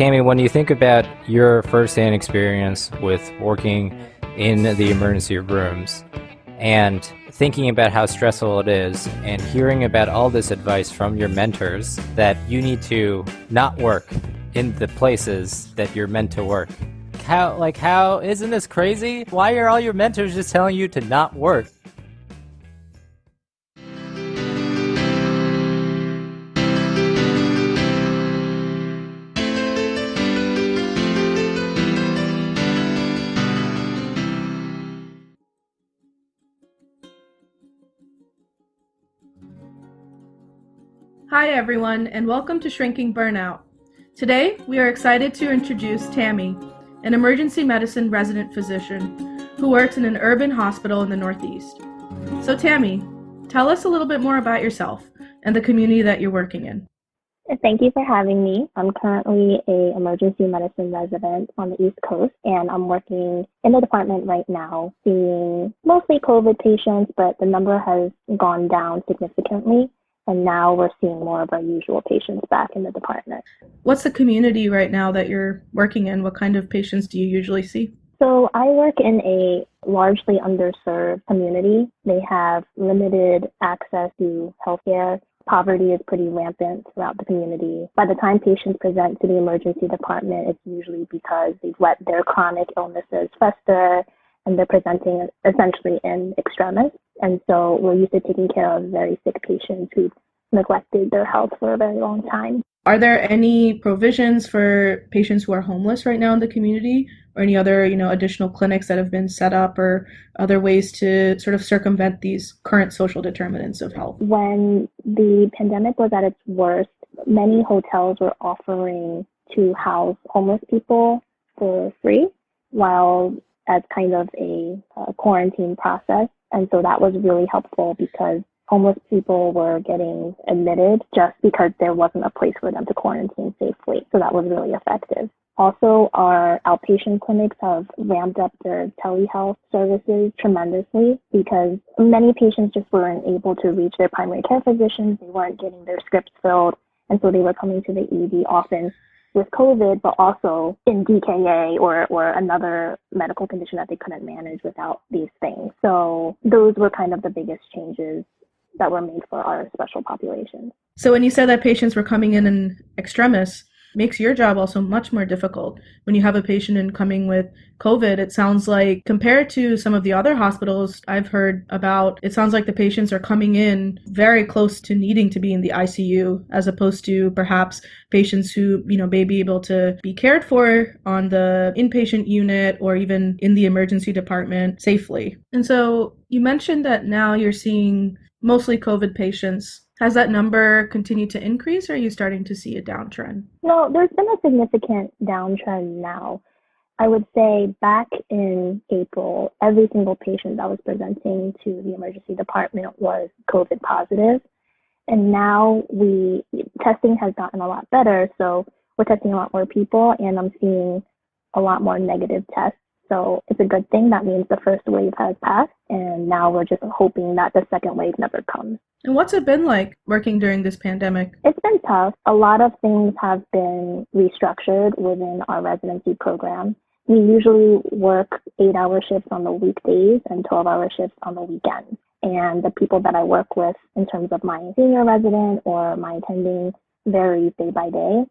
Tammy, when you think about your firsthand experience with working in the emergency rooms and thinking about how stressful it is and hearing about all this advice from your mentors that you need to not work in the places that you're meant to work. How isn't this crazy? Why are all your mentors just telling you to not work? Hi everyone, and welcome to Shrinking Burnout. Today, we are excited to introduce Tammy, an emergency medicine resident physician who works in an urban hospital in the Northeast. So Tammy, tell us a little bit more about yourself and the community that you're working in. Thank you for having me. I'm currently an emergency medicine resident on the East Coast, and I'm working in the department right now, seeing mostly COVID patients, but the number has gone down significantly. And now we're seeing more of our usual patients back in the department. What's the community right now that you're working in? What kind of patients do you usually see? So I work in a largely underserved community. They have limited access to healthcare. Poverty is pretty rampant throughout the community. By the time patients present to the emergency department, it's usually because they've let their chronic illnesses fester and they're presenting essentially in extremis. And so we're used to taking care of very sick patients who've neglected their health for a very long time. Are there any provisions for patients who are homeless right now in the community, or any other, additional clinics that have been set up, or other ways to sort of circumvent these current social determinants of health? When the pandemic was at its worst, many hotels were offering to house homeless people for free, while as kind of a quarantine process. And so that was really helpful because homeless people were getting admitted just because there wasn't a place for them to quarantine safely. So that was really effective. Also, our outpatient clinics have ramped up their telehealth services tremendously because many patients just weren't able to reach their primary care physicians. They weren't getting their scripts filled. And so they were coming to the ED often with COVID, but also in DKA or another medical condition that they couldn't manage without these things. So those were kind of the biggest changes that were made for our special population. So when you said that patients were coming in extremis, makes your job also much more difficult. When you have a patient incoming with COVID, it sounds like, compared to some of the other hospitals I've heard about, it sounds like the patients are coming in very close to needing to be in the ICU, as opposed to perhaps patients who, may be able to be cared for on the inpatient unit or even in the emergency department safely. And so you mentioned that now you're seeing mostly COVID patients. Has that number continued to increase, or are you starting to see a downtrend? No, there's been a significant downtrend now. I would say back in April, every single patient that was presenting to the emergency department was COVID positive. And now testing has gotten a lot better. So we're testing a lot more people, and I'm seeing a lot more negative tests. So it's a good thing. That means the first wave has passed, and now we're just hoping that the second wave never comes. And what's it been like working during this pandemic? It's been tough. A lot of things have been restructured within our residency program. We usually work 8-hour shifts on the weekdays and 12-hour shifts on the weekends. And the people that I work with in terms of my senior resident or my attending varies day by day.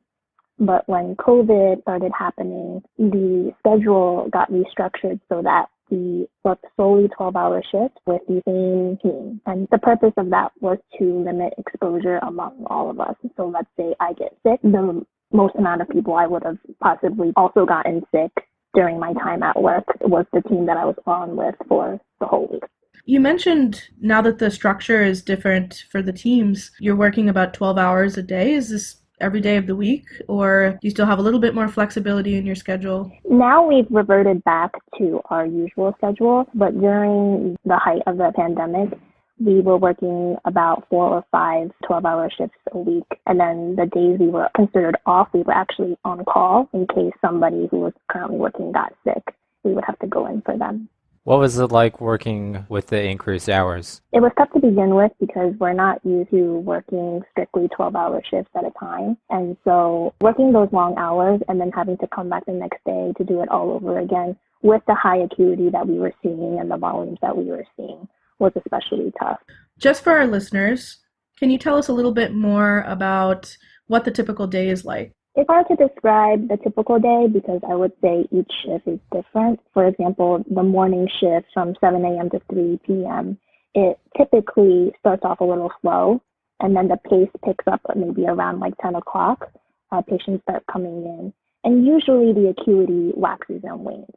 But when COVID started happening, the schedule got restructured so that we worked solely 12-hour shifts with the same team. And the purpose of that was to limit exposure among all of us. So let's say I get sick, the most amount of people I would have possibly also gotten sick during my time at work was the team that I was on with for the whole week. You mentioned now that the structure is different for the teams, you're working about 12 hours a day. Is this every day of the week, or do you still have a little bit more flexibility in your schedule? Now we've reverted back to our usual schedule, but during the height of the pandemic, we were working about 4 or 5 12-hour shifts a week. And then the days we were considered off, we were actually on call in case somebody who was currently working got sick. We would have to go in for them. What was it like working with the increased hours? It was tough to begin with because we're not used to working strictly 12-hour shifts at a time. And so working those long hours and then having to come back the next day to do it all over again with the high acuity that we were seeing and the volumes that we were seeing was especially tough. Just for our listeners, can you tell us a little bit more about what the typical day is like? It's hard to describe the typical day because I would say each shift is different. For example, the morning shift from 7 a.m. to 3 p.m., it typically starts off a little slow, and then the pace picks up at maybe around like 10 o'clock. Patients start coming in, and usually the acuity waxes and wanes.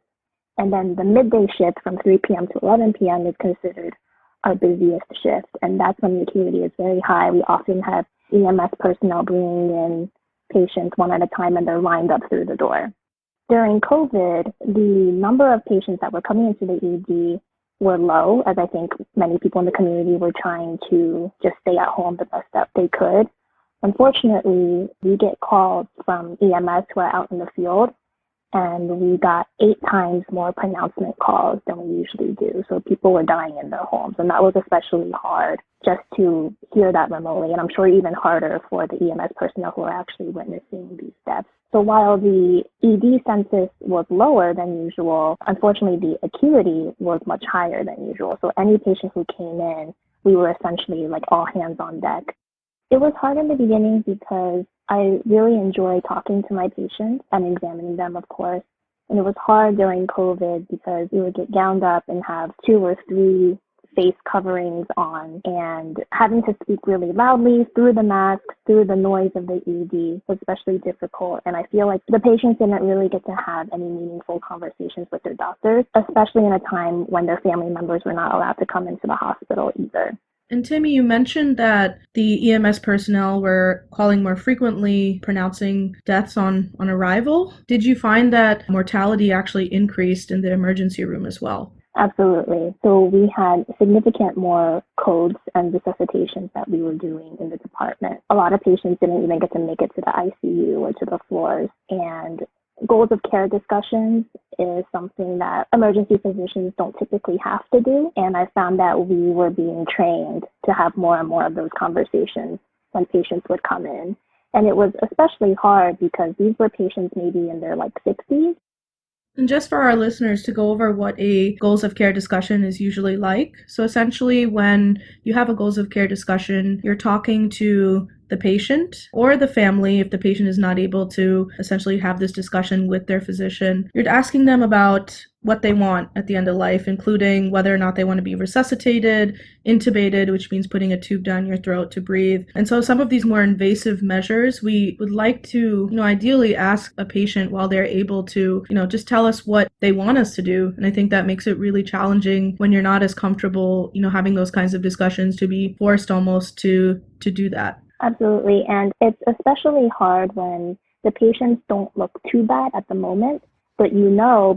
And then the midday shift from 3 p.m. to 11 p.m. is considered our busiest shift, and that's when the acuity is very high. We often have EMS personnel bringing in patients one at a time, and they're lined up through the door. During COVID, the number of patients that were coming into the ED were low, as I think many people in the community were trying to just stay at home the best that they could. Unfortunately, we get calls from EMS who are out in the field, and we got 8 times more pronouncement calls than we usually do. So people were dying in their homes, and that was especially hard just to hear that remotely, and I'm sure even harder for the EMS personnel who are actually witnessing these deaths. So while the ED census was lower than usual, unfortunately the acuity was much higher than usual. So any patient who came in, we were essentially like all hands on deck. It was hard in the beginning because I really enjoy talking to my patients and examining them, of course. And it was hard during COVID because we would get gowned up and have 2 or 3 face coverings on, and having to speak really loudly through the mask, through the noise of the ED was especially difficult. And I feel like the patients didn't really get to have any meaningful conversations with their doctors, especially in a time when their family members were not allowed to come into the hospital either. And Tammy, you mentioned that the EMS personnel were calling more frequently, pronouncing deaths on arrival. Did you find that mortality actually increased in the emergency room as well? Absolutely. So we had significant more codes and resuscitations that we were doing in the department. A lot of patients didn't even get to make it to the ICU or to the floors. And goals of care discussions is something that emergency physicians don't typically have to do. And I found that we were being trained to have more and more of those conversations when patients would come in. And it was especially hard because these were patients maybe in their 60s. And just for our listeners to go over what a goals of care discussion is usually like. So essentially, when you have a goals of care discussion, you're talking to the patient or the family if the patient is not able to essentially have this discussion with their physician. You're asking them about what they want at the end of life, including whether or not they want to be resuscitated, intubated, which means putting a tube down your throat to breathe. And so some of these more invasive measures, we would like to, ideally ask a patient while they're able to, just tell us what they want us to do. And I think that makes it really challenging when you're not as comfortable, having those kinds of discussions, to be forced almost to do that. Absolutely. And it's especially hard when the patients don't look too bad at the moment, but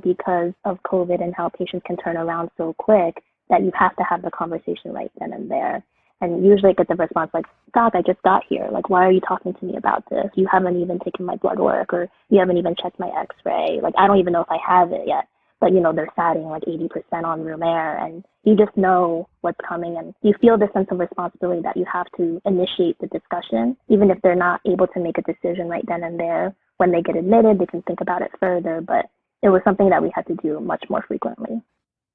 because of COVID and how patients can turn around so quick that you have to have the conversation right then and there. And usually I get the response like, Doc, I just got here. Why are you talking to me about this? You haven't even taken my blood work, or you haven't even checked my x-ray. I don't even know if I have it yet. But, they're satting 80% on room air, and you just know what's coming, and you feel the sense of responsibility that you have to initiate the discussion, even if they're not able to make a decision right then and there. When they get admitted, they can think about it further, but it was something that we had to do much more frequently.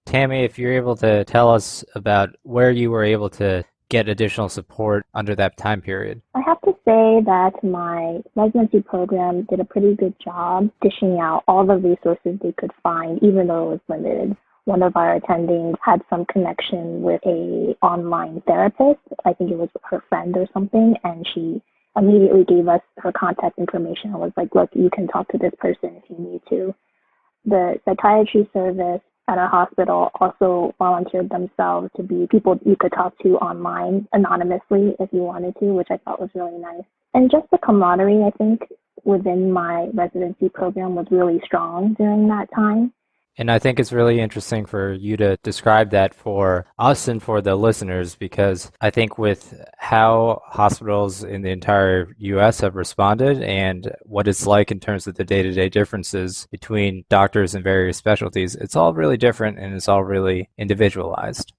Tammy, if you're able to tell us about where you were able to get additional support under that time period. I have to say that my residency program did a pretty good job dishing out all the resources they could find, even though it was limited. One of our attendings had some connection with a online therapist. I think it was her friend or something, and she immediately gave us her contact information and was like, look, you can talk to this person if you need to. The psychiatry service at our hospital also volunteered themselves to be people you could talk to online anonymously if you wanted to, which I thought was really nice. And just the camaraderie, I think, within my residency program was really strong during that time. And I think it's really interesting for you to describe that for us and for the listeners, because I think with how hospitals in the entire US have responded and what it's like in terms of the day-to-day differences between doctors and various specialties, it's all really different and it's all really individualized.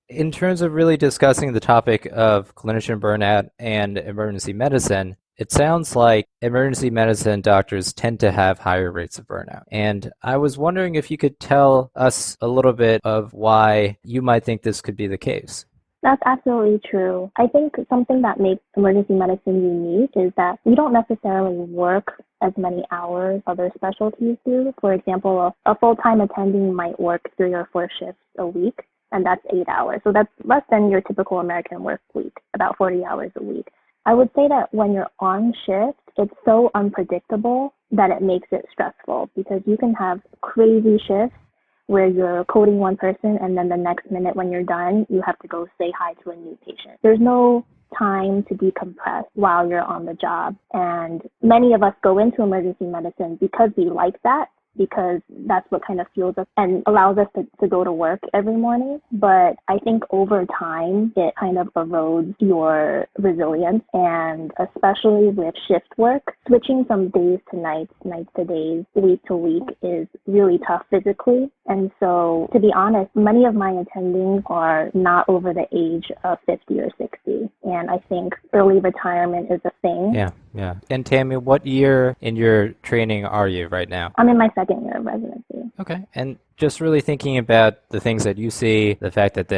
In terms of really discussing the topic of clinician burnout and emergency medicine, it sounds like emergency medicine doctors tend to have higher rates of burnout. And I was wondering if you could tell us a little bit of why you might think this could be the case. That's absolutely true. I think something that makes emergency medicine unique is that we don't necessarily work as many hours other specialties do. For example, a full-time attending might work 3 or 4 shifts a week, and that's 8 hours. So that's less than your typical American work week, about 40 hours a week. I would say that when you're on shift, it's so unpredictable that it makes it stressful because you can have crazy shifts where you're coding one person and then the next minute when you're done, you have to go say hi to a new patient. There's no time to decompress while you're on the job. And many of us go into emergency medicine because we like that, because that's what kind of fuels us and allows us to go to work every morning. But I think over time, it kind of erodes your resilience. And especially with shift work, switching from days to nights, nights to days, week to week is really tough physically. And so, to be honest, many of my attendings are not over the age of 50 or 60. And I think early retirement is a thing. Yeah. And Tammy, what year in your training are you right now? I'm in my second year of residency. Okay. And just really thinking about the things that you see, the fact that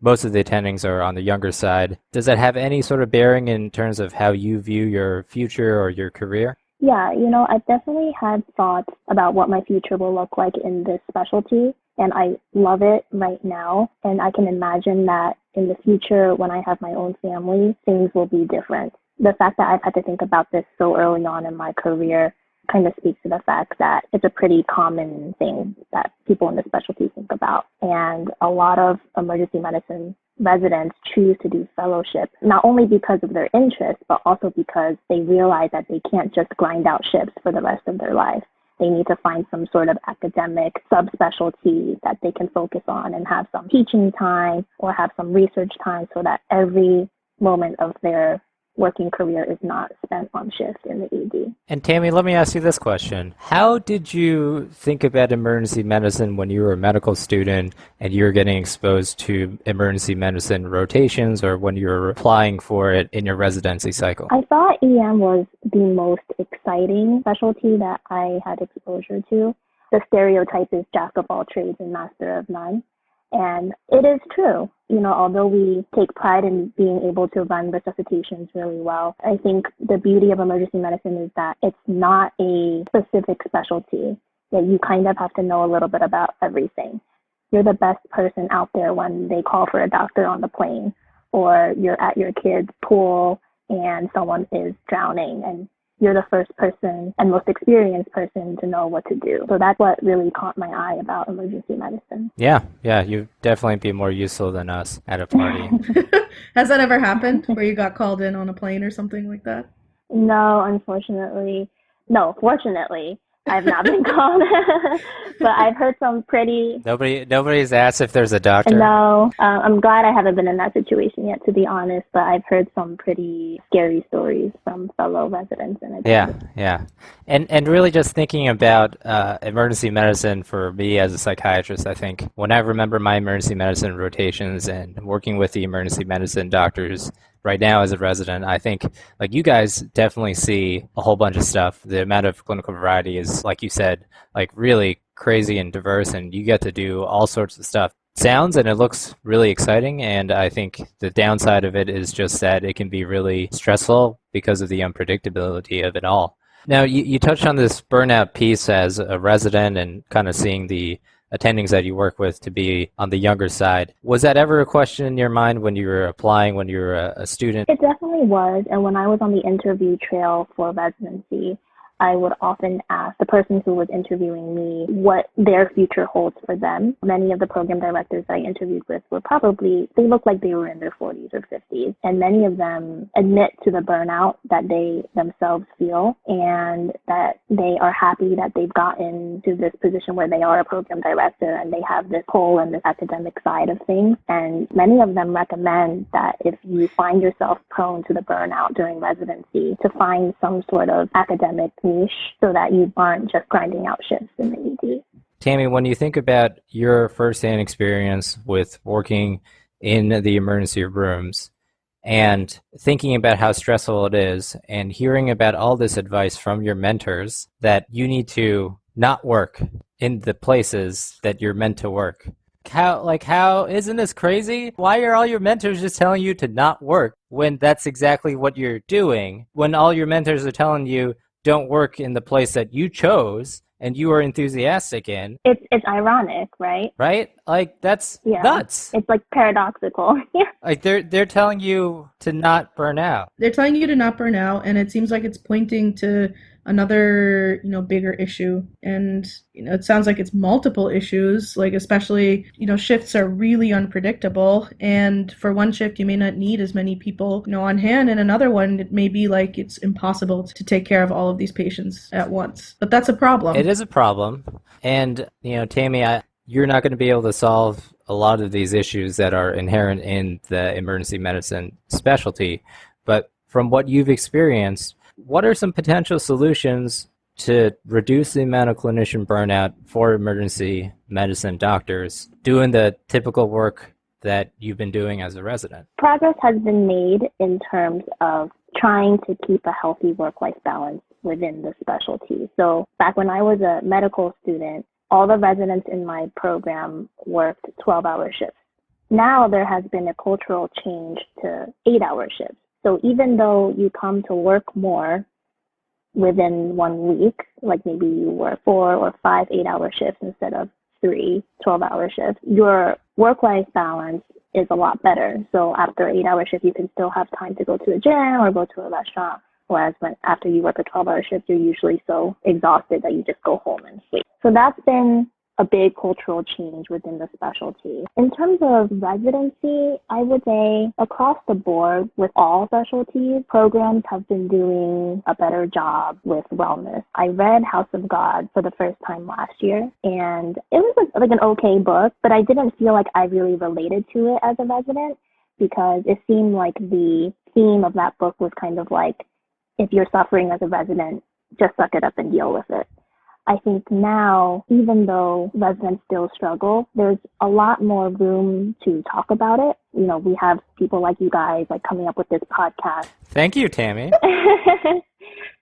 most of the attendings are on the younger side, does that have any sort of bearing in terms of how you view your future or your career? Yeah, I've definitely had thoughts about what my future will look like in this specialty, and I love it right now. And I can imagine that in the future, when I have my own family, things will be different. The fact that I've had to think about this so early on in my career kind of speaks to the fact that it's a pretty common thing that people in the specialty think about. And a lot of emergency medicine residents choose to do fellowship, not only because of their interest, but also because they realize that they can't just grind out shifts for the rest of their life. They need to find some sort of academic subspecialty that they can focus on and have some teaching time or have some research time so that every moment of their working career is not spent on shift in the ED. And Tammy, let me ask you this question. How did you think about emergency medicine when you were a medical student and you were getting exposed to emergency medicine rotations or when you were applying for it in your residency cycle? I thought EM was the most exciting specialty that I had exposure to. The stereotype is jack of all trades and master of none. And it is true. Although we take pride in being able to run resuscitations really well, I think the beauty of emergency medicine is that it's not a specific specialty, that you kind of have to know a little bit about everything. You're the best person out there when they call for a doctor on the plane, or you're at your kid's pool and someone is drowning and you're the first person and most experienced person to know what to do. So that's what really caught my eye about emergency medicine. Yeah, you'd definitely be more useful than us at a party. Has that ever happened where you got called in on a plane or something like that? No, unfortunately. No, fortunately, I've not been called. But I've heard some pretty... Nobody's asked if there's a doctor? No, I'm glad I haven't been in that situation yet, to be honest, but I've heard some pretty scary stories from fellow residents. And Yeah. And really just thinking about emergency medicine for me as a psychiatrist, I think when I remember my emergency medicine rotations and working with the emergency medicine doctors right now as a resident, I think like you guys definitely see a whole bunch of stuff. The amount of clinical variety is, like you said, like really crazy and diverse, and you get to do all sorts of stuff. Sounds and it looks really exciting, and I think the downside of it is just that it can be really stressful because of the unpredictability of it all. Now, you touched on this burnout piece as a resident and kind of seeing the attendings that you work with to be on the younger side. Was that ever a question in your mind when you were applying, when you were a student? It definitely was. And when I was on the interview trail for residency, I would often ask the person who was interviewing me what their future holds for them. Many of the program directors that I interviewed with they looked like they were in their 40s or 50s. And many of them admit to the burnout that they themselves feel and that they are happy that they've gotten to this position where they are a program director and they have this pull and this academic side of things. And many of them recommend that if you find yourself prone to the burnout during residency, to find some sort of academic niche so that you aren't just grinding out shifts in the ED. Tammy, when you think about your firsthand experience with working in the emergency rooms and thinking about how stressful it is and hearing about all this advice from your mentors that you need to not work in the places that you're meant to work. How isn't this crazy? Why are all your mentors just telling you to not work when that's exactly what you're doing? When all your mentors are telling you don't work in the place that you chose and you are enthusiastic in. It's ironic, right? Right? Like that's nuts. It's like paradoxical. Like they're telling you to not burn out. They're telling you to not burn out, and it seems like it's pointing to another, bigger issue. And, it sounds like it's multiple issues, like especially, shifts are really unpredictable. And for one shift, you may not need as many people, on hand. And another one, it may be like it's impossible to take care of all of these patients at once. But that's a problem. It is a problem. And, Tammy, you're not going to be able to solve a lot of these issues that are inherent in the emergency medicine specialty. But from what you've experienced, what are some potential solutions to reduce the amount of clinician burnout for emergency medicine doctors doing the typical work that you've been doing as a resident? Progress has been made in terms of trying to keep a healthy work-life balance within the specialty. So back when I was a medical student, all the residents in my program worked 12-hour shifts. Now there has been a cultural change to 8-hour shifts. So even though you come to work more within 1 week, like maybe you work 4 or 5 8-hour shifts instead of 3 12-hour shifts, your work-life balance is a lot better. So after an 8-hour shift, you can still have time to go to a gym or go to a restaurant. Whereas after you work a 12-hour shift, you're usually so exhausted that you just go home and sleep. So that's been a big cultural change within the specialty. In terms of residency, I would say across the board with all specialties, programs have been doing a better job with wellness. I read House of God for the first time last year, and it was like an okay book, but I didn't feel like I really related to it as a resident because it seemed like the theme of that book was kind of like, if you're suffering as a resident, just suck it up and deal with it. I think now, even though residents still struggle, there's a lot more room to talk about it. We have people like you guys coming up with this podcast. Thank you, Tammy.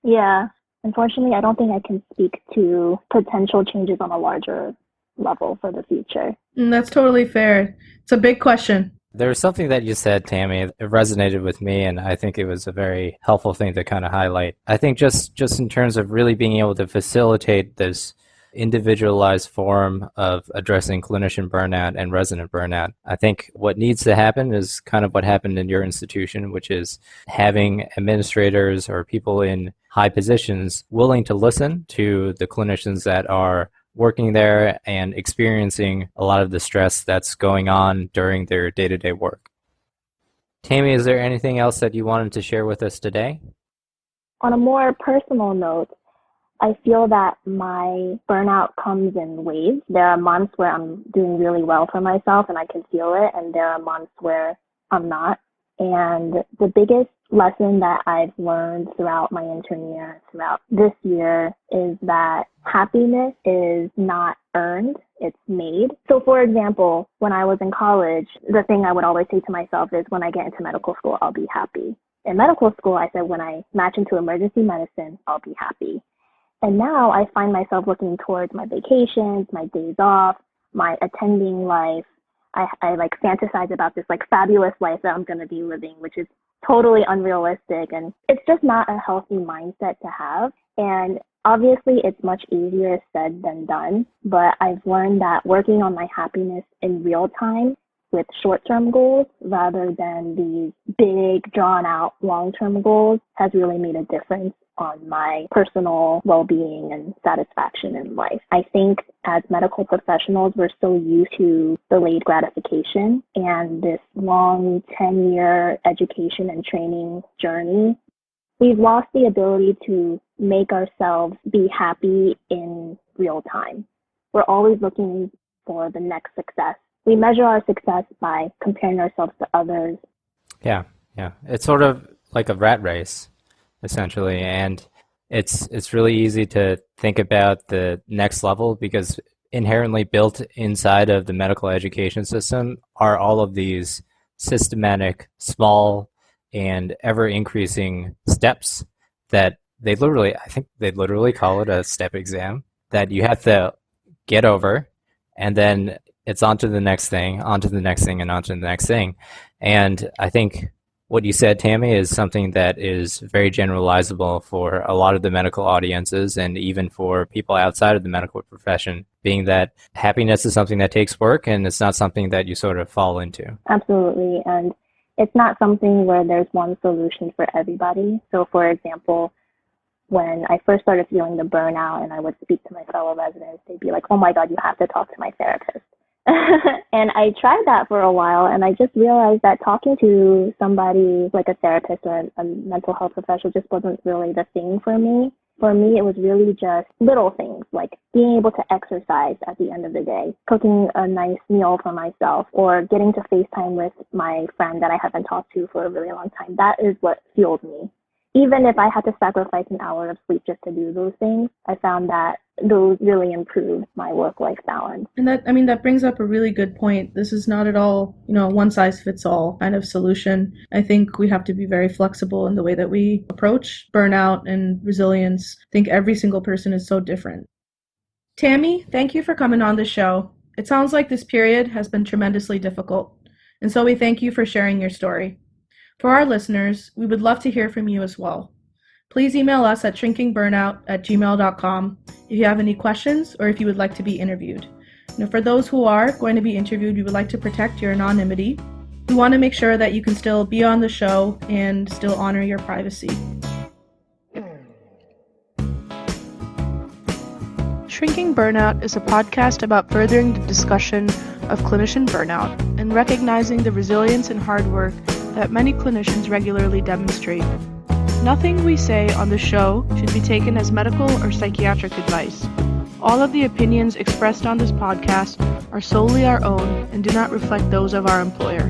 Yeah. Unfortunately, I don't think I can speak to potential changes on a larger level for the future. That's totally fair. It's a big question. There was something that you said, Tammy, it resonated with me, and I think it was a very helpful thing to kind of highlight. I think just in terms of really being able to facilitate this individualized form of addressing clinician burnout and resident burnout, I think what needs to happen is kind of what happened in your institution, which is having administrators or people in high positions willing to listen to the clinicians that are working there and experiencing a lot of the stress that's going on during their day-to-day work. Tammy, is there anything else that you wanted to share with us today? On a more personal note, I feel that my burnout comes in waves. There are months where I'm doing really well for myself and I can feel it, and there are months where I'm not. And the biggest lesson that I've learned throughout my intern year, throughout this year, is that happiness is not earned, it's made. So for example, when I was in college, the thing I would always say to myself is when I get into medical school, I'll be happy. In medical school, I said when I match into emergency medicine, I'll be happy. And now I find myself looking towards my vacations, my days off, my attending life. I fantasize about this fabulous life that I'm going to be living, which is totally unrealistic. And it's just not a healthy mindset to have. And obviously it's much easier said than done. But I've learned that working on my happiness in real time with short-term goals rather than these big, drawn-out, long-term goals has really made a difference on my personal well-being and satisfaction in life. I think as medical professionals, we're so used to delayed gratification and this long 10-year education and training journey. We've lost the ability to make ourselves be happy in real time. We're always looking for the next success. We measure our success by comparing ourselves to others. Yeah. It's sort of like a rat race, essentially, and it's really easy to think about the next level because inherently built inside of the medical education system are all of these systematic, small, and ever-increasing steps that I think they literally call it a step exam that you have to get over, and then it's on to the next thing, on to the next thing, and on to the next thing. And I think what you said, Tammy, is something that is very generalizable for a lot of the medical audiences and even for people outside of the medical profession, being that happiness is something that takes work and it's not something that you sort of fall into. Absolutely. And it's not something where there's one solution for everybody. So, for example, when I first started feeling the burnout and I would speak to my fellow residents, they'd be like, oh my God, you have to talk to my therapist. And I tried that for a while, and I just realized that talking to somebody like a therapist or a mental health professional just wasn't really the thing for me. For me, it was really just little things like being able to exercise at the end of the day, cooking a nice meal for myself, or getting to FaceTime with my friend that I haven't talked to for a really long time. That is what fueled me. Even if I had to sacrifice an hour of sleep just to do those things, I found that those really improved my work-life balance. And that brings up a really good point. This is not at all, one size fits all kind of solution. I think we have to be very flexible in the way that we approach burnout and resilience. I think every single person is so different. Tammy, thank you for coming on the show. It sounds like this period has been tremendously difficult, and so we thank you for sharing your story. For our listeners, we would love to hear from you as well. Please email us at shrinkingburnout@gmail.com if you have any questions or if you would like to be interviewed. For those who are going to be interviewed, we would like to protect your anonymity. We want to make sure that you can still be on the show and still honor your privacy. Shrinking Burnout is a podcast about furthering the discussion of clinician burnout and recognizing the resilience and hard work that many clinicians regularly demonstrate. Nothing we say on the show should be taken as medical or psychiatric advice. All of the opinions expressed on this podcast are solely our own and do not reflect those of our employer.